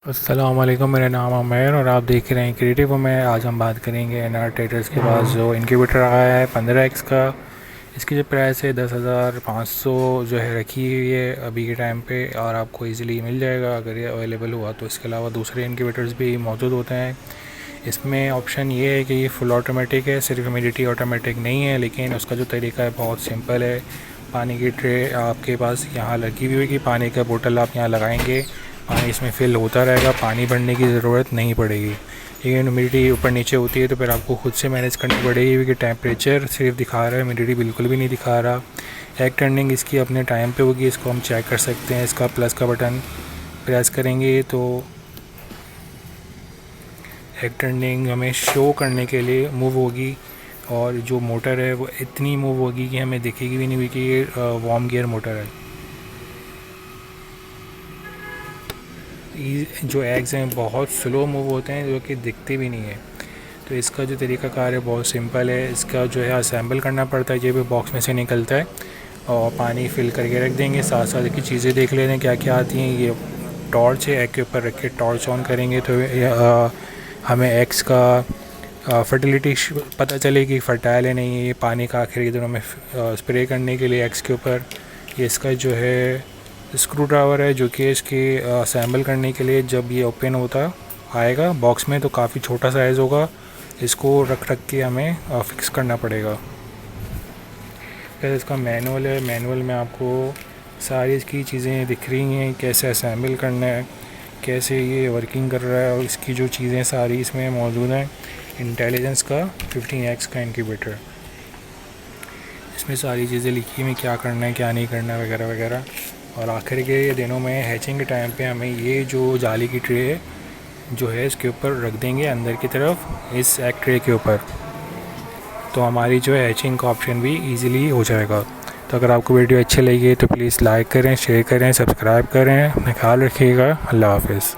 अस्सलाम वालेकुम, मेरा नाम आमेर और आप देख रहे हैं क्रिएटिव में। आज हम बात करेंगे एनआर ट्रेडर्स के पास जो इनक्यूबेटर आया है 15x का। इसकी जो प्राइस है 10,500 जो है रखी हुई है अभी के टाइम पे, और आपको इजीली मिल जाएगा अगर ये अवेलेबल हुआ तो। इसके अलावा दूसरे इनक्यूबेटर्स भी मौजूद होते हैं। इसमें ऑप्शन ये है कि ये फुल ऑटोमेटिक है, सिर्फ ह्यूमिडिटी ऑटोमेटिक नहीं है, लेकिन उसका जो तरीका है बहुत सिंपल है। पानी की ट्रे आपके पास यहाँ लगी हुई होगी, पानी का बोतल आप यहाँ लगाएंगे, पानी इसमें फिल होता रहेगा, पानी भरने की ज़रूरत नहीं पड़ेगी। लेकिन ह्यूमिडिटी ऊपर नीचे होती है तो फिर आपको खुद से मैनेज करनी पड़ेगी, क्योंकि टेम्परेचर सिर्फ दिखा रहा है, ह्यूमिडिटी बिल्कुल भी नहीं दिखा रहा। एग टर्निंग इसकी अपने टाइम पे होगी, इसको हम चेक कर सकते हैं। इसका प्लस का बटन प्रेस करेंगे तो एग टर्निंग हमें शो करने के लिए मूव होगी, और जो मोटर है वो इतनी मूव होगी कि हमें दिखेगी भी नहीं हुई कि ये वार्म गियर मोटर है। जो एग्स हैं बहुत स्लो मूव होते हैं, जो कि दिखते भी नहीं है। तो इसका जो तरीक़ाकार है बहुत सिंपल है। इसका जो है असेंबल करना पड़ता है, ये भी बॉक्स में से निकलता है, और पानी फिल करके रख देंगे। साथ साथ की चीज़ें देख लेते हैं क्या क्या आती हैं। ये टॉर्च है, एग के ऊपर रख के टॉर्च ऑन करेंगे तो हमें एग्स का फर्टिलिटी पता चलेगी, फर्टाइल है नहीं है। ये पानी का आखिर के दिनों में स्प्रे करने के लिए एग्स के ऊपर। ये इसका जो है स्क्रू ड्राइवर है, जो कि इसके असेंबल करने के लिए जब ये ओपन होता आएगा बॉक्स में तो काफ़ी छोटा साइज़ होगा, इसको रख के हमें फिक्स करना पड़ेगा। फिर इसका मैनुअल है, मैनुअल में आपको सारी इसकी चीज़ें दिख रही हैं, कैसे असेंबल करना है, कैसे ये वर्किंग कर रहा है, और इसकी जो चीज़ें सारी इसमें मौजूद हैं। इंटेलिजेंस का 15x का इनक्यूबेटर, इसमें सारी चीज़ें लिखी हुई, क्या करना है क्या नहीं करना है वगैरह वगैरह। और आखिर के दिनों में हैचिंग के टाइम पे हमें ये जो जाली की ट्रे है जो है इसके ऊपर रख देंगे अंदर की तरफ, इस एग ट्रे के ऊपर, तो हमारी जो है हैचिंग का ऑप्शन भी इजीली हो जाएगा। तो अगर आपको वीडियो अच्छी लगी तो प्लीज़ लाइक करें, शेयर करें, सब्सक्राइब करें। अपना ख्याल रखिएगा। अल्लाह हाफ़िज़।